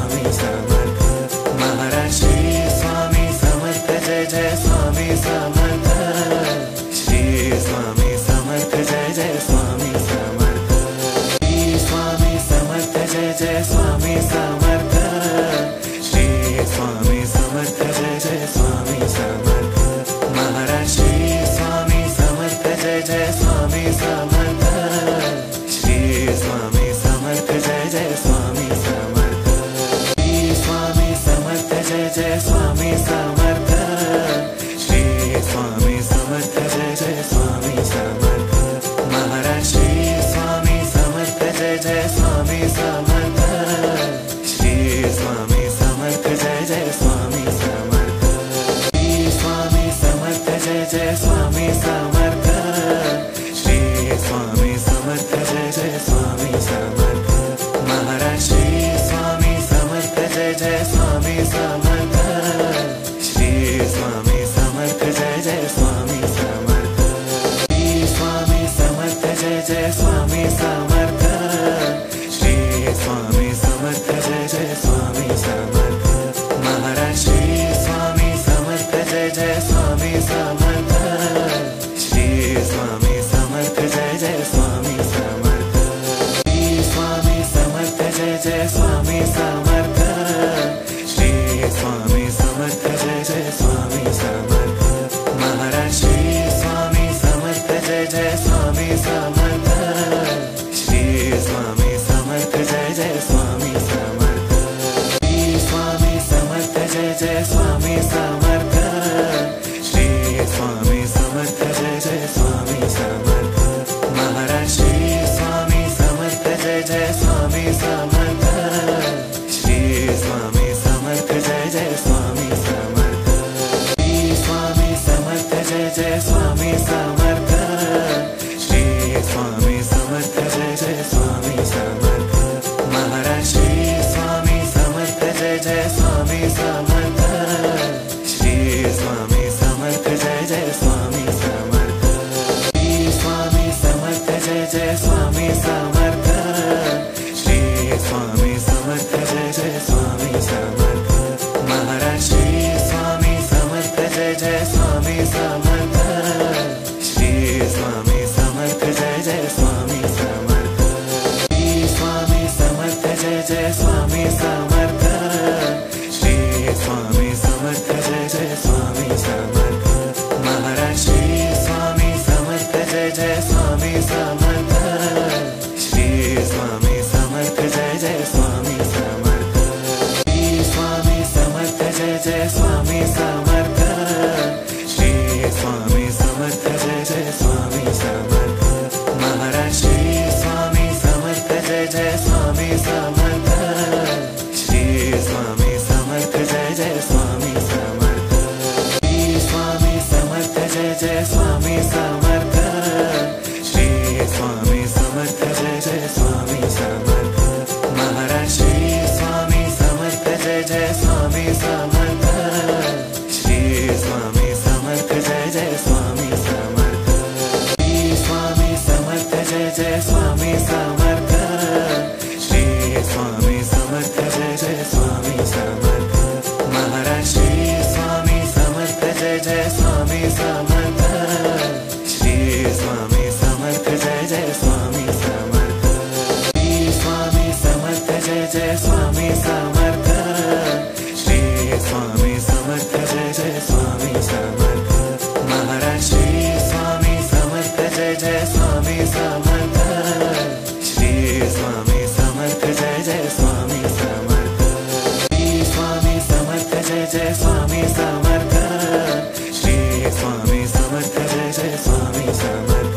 Swami Samarth. Maharaj Shri Swami Samarth Jai Jai Swami Samarth. Shri Swami Samarth Jai Jai Swami Samarth. Shri Swami Samarth Jai Jai Swami Samarth. Shri Swami Samarth Jai Jai Swami Samarth. Maharaj Shri Swami Samarth Jai Jai Swami Samarth. Shri Swami Samarth Jai Jai Swami Samarth. Shri Swami Samarth Jai Jai Swami Samarth. Shri Swami Samarth Jai Jai Swami Samarth. Maharaj Shri Swami Samarth Jai Jai Swami Samarth. Shri Swami Samarth Jai Jai Swami Samarth. Shri Swami Samarth Jai Jai Swami Samarth. Shri Swami Samarth Jai Jai Swami Samarth. Maharaj Shri Swami Samarth Jai Jai Swami Samarth. Shri Swami Samarth Jai Jai Swami Samarth. Shri Swami Samarth Jai Jai Swami Samarth. Shri Swami Samarth Jai Jai Swami Samarth. Maharaj Shri Swami Samarth Jai Jai Swami Samarth. Shri Swami Samarth Jai Jai Swami Samarth. Shri Swami Samarth Jai Jai Swami Samarth. Shri Swami Samarth Jai Jai Swami Samarth. Maharaj Shri Swami Samarth Jai Jai Swami Samarth. Shri Swami Samarth Jai Jai Swami Samarth. Shri Swami Samarth Jai Jai Swami Samarth. Shri Swami Samarth Jai Jai Swami Samarth. Maharaj Shri Swami Samarth Jai Jai Swami Samarth. Shri Swami Samarth Jai Jai Swami Samarth. Shri Swami Samarth Jai Jai Swami Samarth. Shri Swami Samarth Jai Jai Swami Samarth. Maharaj Shri Swami Samarth Jai Jai Swami Samarth. Shri Swami Samarth Jai Jai Swami Samarth. Shri Swami Samarth Jai Jai Swami Samarth. Shri Swami Samarth Jai Jai Swami Samarth. Maharaj Shri Swami Samarth Jai Jai Swami Samarth. Shri Swami Samarth Jai Jai Swami Samarth. Shri Swami Samarth Jai Jai Swami Samarth. Shri Swami Samarth Jai Jai Swami Samarth. Maharaj Shri Swami Samarth Jai Jai Swami Samarth. Shri Swami Samarth Jai Jai Swami Samarth. Shri Swami Samarth Jai Jai Swami Samarth. Shri Swami Samarth Jai Jai Swami Samarth. Maharaj Shri Swami Samarth Jai Jai Swami Samarth. Shri Swami Samarth Jai Jai Swami Samarth. Shri Swami Samarth Jai Jai Swami Samarth. Shri Swami Samarth Jai Jai Swami Samarth. Maharaj Shri Swami Samarth Jai Jai Swami Samarth. Shri Swami Samarth Jai Jai Swami Samarth. Shri Swami Samarth Jai Jai Swami Samarth. Shri Swami Samarth Jai Jai Swami Samarth. Maharaj Shri Swami Samarth Jai Jai Swami Samarth. Shri Swami Samarth Jai Jai Swami Samarth. Shri Swami Samarth Jai Jai Swami Samarth. Shri Swami Samarth Jai Jai Swami Samarth. Maharaj Shri Swami Samarth Jai Jai Swami Samarth. Shri Swami Samarth Jai Jai Swami Samarth. Shri Swami Samarth Jai Jai Swami Samarth. Shri Swami Samarth Jai Jai Swami Samarth.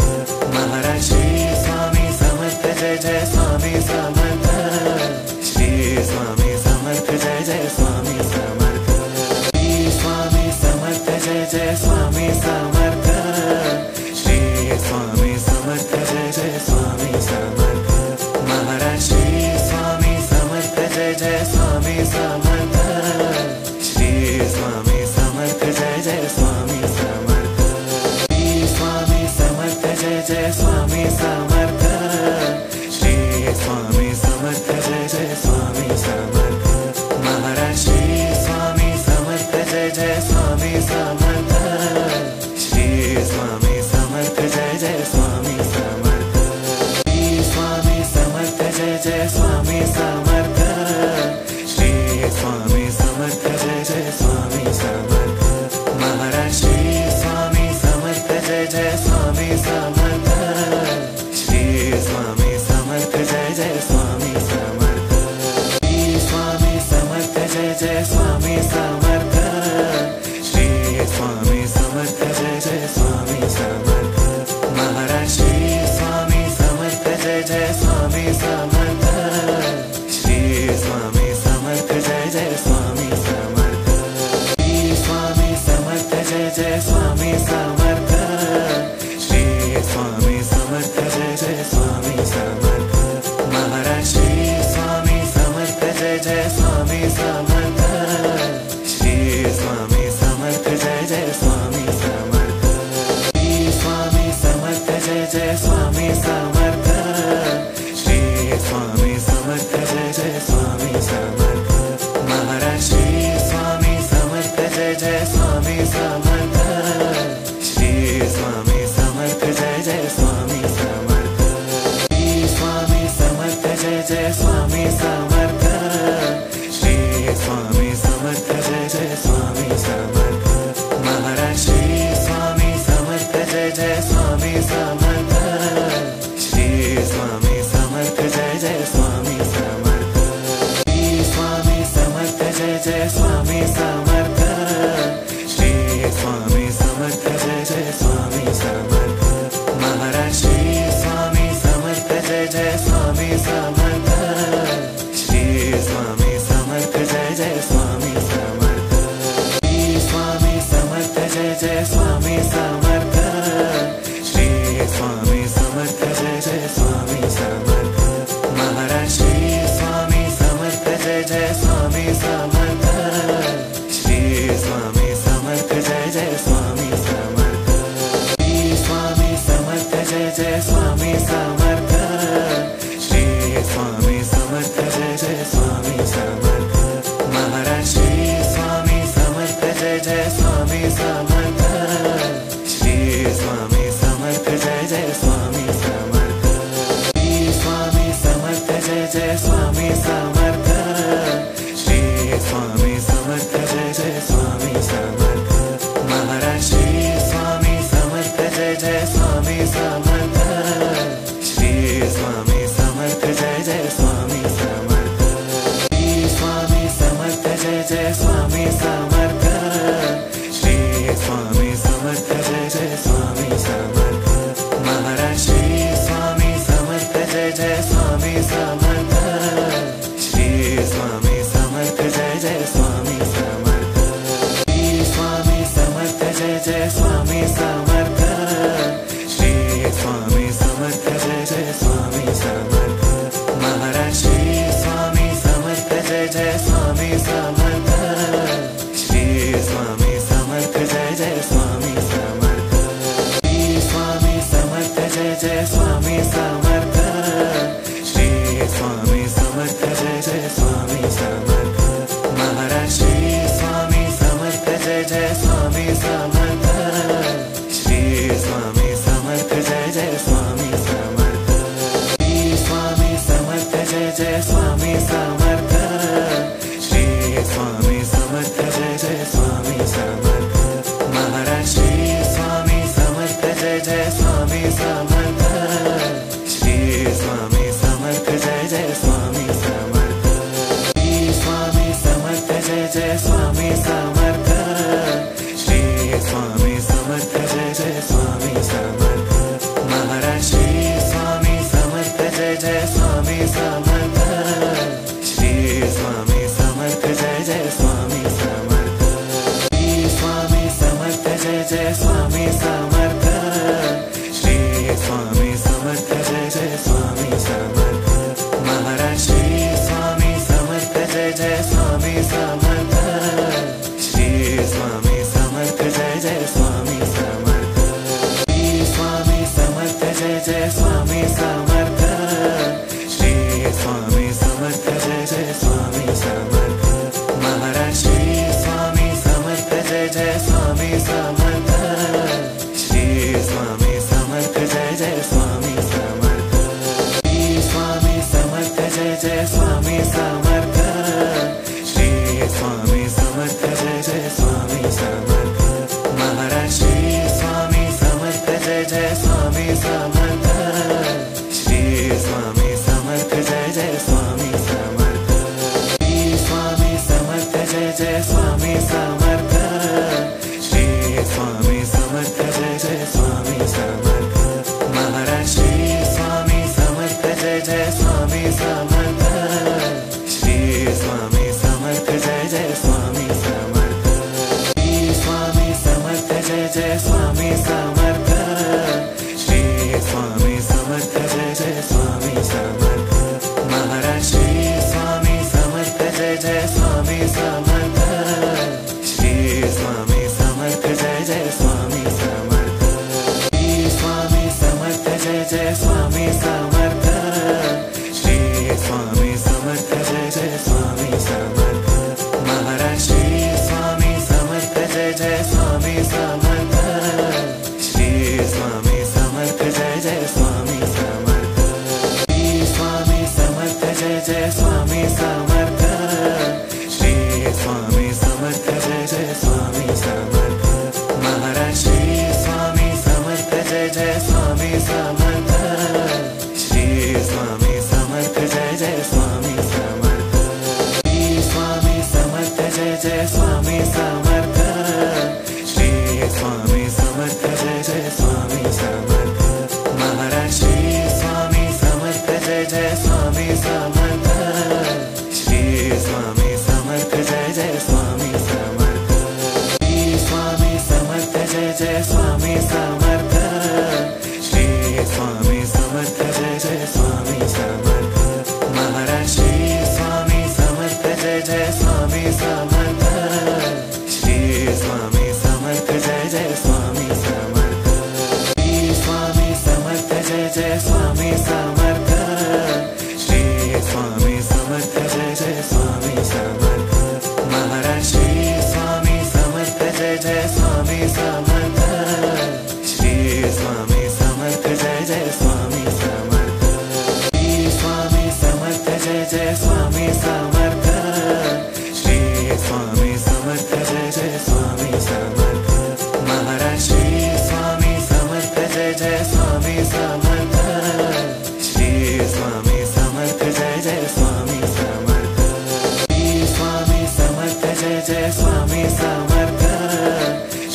Maharaj Shri Swami Samarth Jai Jai Swami Samarth. Shri Swami Samarth Jai Jai Swami Samarth. Shri Swami Samarth Jai Jai Swami Samarth. Shri Swami Samarth Jai Jai Swami Samarth. Maharaj Shri Swami Samarth Jai Jai Swami Samarth. Shri Swami Samarth Jai Jai Swami Samarth. Shri Swami Samarth Jai Jai Swami Samarth. Shri Swami Samarth Jai Jai Swami Samarth. Swami Samarth, Shri Swami Samarth Jai Jai Swami Samarth, Shri Swami Samarth Jai Jai Swami Samarth, Shri Swami Samarth Jai Jai Swami Samarth, Maharaj Shri Swami Samarth Jai Jai Swami Samarth, Shri Swami Samarth Jai Jai Swami Samarth, Shri Swami Samarth Jai Jai Swami Samarth, Shri Swami Samarth Jai Jai Swami Samarth, Maharaj Shri Swami Samarth Jai Jai Swami Samarth, Shri Swami Samarth Jai Jai Swami Samarth, Shri Swami Samarth Jai Jai Swami Samarth, Shri Swami Samarth Jai Jai Swami Samarth, Maharaj Shri Swami Samarth Jai Jai Swami Samarth, Shri Swami Samarth Jai Jai Swami Samarth, Shri Swami Samarth Jai Jai Swami Samarth, Shri Swami Samarth Jai Jai Swami Samarth, Maharaj Shri Swami Samarth Jai Jai Swami Samarth, Shri Swami Samarth Jai Jai Swami Samarth, Shri Swami Samarth Jai Jai Swami Samarth, Shri Swami Samarth Jai Jai Swami Samarth, Maharaj Shri Swami Samarth Jai Jai Swami Samarth, Shri Swami Samarth Jai Jai Swami Samarth, Shri Swami Samarth Jai Jai Swami Samarth, Shri Swami Samarth Jai Jai Swami Samarth, Maharaj Shri Swami Samarth Jai Jai Swami Samarth, Shri Swami Samarth Jai Jai Swami Samarth, Shri Swami Samarth Jai Jai Swami Samarth, Shri Swami Samarth Jai Jai Swami Samarth, Maharaj Shri Swami Samarth Jai Jai Swami Samarth, Shri Swami Samarth Jai Jai Swami Samarth, Shri Swami Samarth Jai Jai Swami Samarth, Shri Swami Samarth Jai Jai Swami Samarth, Maharaj Shri Swami Samarth Jai Jai Swami Samarth, Shri Swami Samarth Jai Jai Swami Samarth, Shri Swami Samarth Jai Jai Swami Samarth, Shri Swami Samarth Jai Jai Swami Samarth, Maharaj Shri Swami Samarth Jai Jai Swami Samarth, Shri Swami Samarth Jai Jai Swami Samarth, Shri Swami Samarth Jai Jai Swami Samarth, Shri Swami Samarth Jai Jai Swami Samarth, Maharaj Shri Swami Samarth Jai Jai Swami Samarth, Shri Swami Samarth Jai Jai Swami Samarth, Shri Swami Samarth Jai Jai Swami Samarth, Shri Swami Samarth Jai Jai Swami Samarth, Maharaj Shri Swami Samarth Jai Jai Swami Samarth, Shri Swami Samarth Jai Jai Swami Samarth, Shri Swami Samarth Jai Jai Swami Samarth, Shri Swami Samarth Jai Jai Swami Samarth, Maharaj Shri Swami Samarth Jai Jai Swami Samarth, Shri Swami Samarth Jai Jai Swami Samarth, Shri Swami Samarth Jai Jai Swami Samarth, Shri Swami Samarth Jai Jai Swami Samarth, Maharaj Shri Swami Samarth Jai Jai Swami Samarth, Shri Swami Samarth Jai Jai Swami Samarth, Shri Swami Samarth Jai Jai Swami Samarth, Shri Swami Samarth Jai Jai Swami Samarth, Maharaj Shri Swami Samarth Jai Jai Swami Samarth, Shri Swami Samarth Jai Jai Swami Samarth, Shri Swami Samarth Jai Jai Swami Samarth, Shri Swami Samarth Jai Jai Swami Samarth, Maharaj Shri Swami Samarth Jai Jai Swami Samarth, Shri Swami Samarth Jai Jai Swami Samarth, Shri Swami Samarth Jai Jai Swami Samarth, Shri Swami Samarth Jai Jai Swami Samarth, Maharaj Shri Swami Samarth Jai Jai Swami Samarth, Shri Swami Samarth Jai Jai Swami Samarth, Shri Swami Samarth Jai Jai Swami Samarth, Shri Swami Samarth Jai Jai Swami Samarth, Maharaj Shri Swami Samarth Jai Jai Swami Samarth, Shri Swami Samarth Jai Jai Swami Samarth, Shri Swami Samarth Jai Jai Swami Samarth, Shri Swami Samarth Jai Jai Swami Samarth, Maharaj Shri Swami Samarth Jai Jai Swami Samarth, Shri Swami Samarth Jai Jai Swami Samarth, Shri Swami Samarth Jai Jai Swami Samarth, Shri Swami Samarth Jai Jai Swami Samarth, Maharaj Shri Swami Samarth Jai Jai Swami Samarth, Shri Swami Samarth Jai Jai Swami Samarth, Shri Swami Samarth Jai Jai Swami Samarth, Shri Swami Samarth Jai Jai Swami Samarth, Maharaj Shri Swami Samarth Jai Jai Swami Samarth, Shri Swami Samarth Jai Jai Swami Samarth, Shri Swami Samarth Jai Jai Swami Samarth, Shri Swami Samarth Jai Jai Swami Samarth, Maharaj Shri Swami Samarth Jai Jai Swami Samarth, Shri Swami Samarth Jai Jai Swami Samarth, Shri Swami Samarth Jai Jai Swami Samarth, Shri Swami Samarth Jai Jai Swami Samarth, Maharaj Shri Swami Samarth Jai Jai Swami Samarth, Shri Swami Samarth Jai Jai Swami Samarth, Shri Swami Samarth Jai Jai Swami Samarth,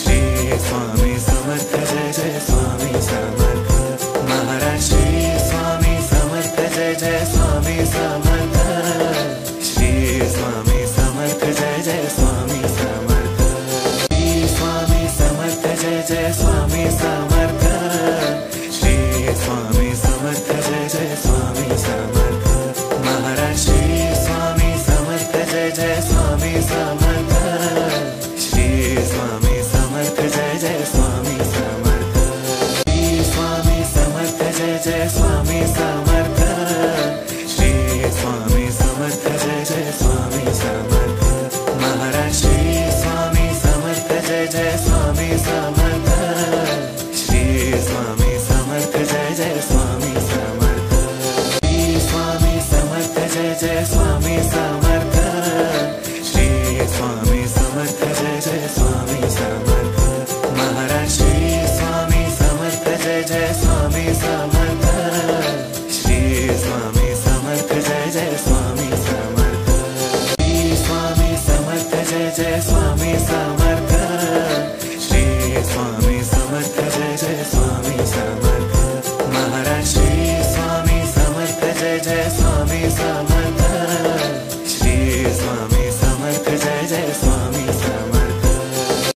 Shri Swami Samarth Jai Jai Swami Samarth, Maharaj Shri Swami Samarth Jai Jai Swami Samarth, Shri Swami Samarth Jai Jai Swami Samarth, Shri Swami Samarth Jai Jai Swami Samarth, Shri Swami Samarth Jai Jai Swami Samarth, Maharaj Shri Swami Samarth Jai Jai Swami Samarth, Shri Swami Samarth Jai Jai Swami Samarth, Shri Swami Samarth Jai Jai Swami Samarth, Shri Swami Samarth Jai Jai Swami Samarth, Maharaj Shri Swami Samarth Jai Jai Swami Samarth, Shri Swami Samarth Jai Jai Swami Samarth, Shri Swami Samarth Jai Jai Swami Samarth, Shri Swami Samarth Jai Jai Swami Samarth, Maharaj Shri Swami Samarth Jai Jai Swami Samarth, Shri Swami Samarth Jai Jai Swami Samarth, Shri Swami Samarth Jai Jai Swami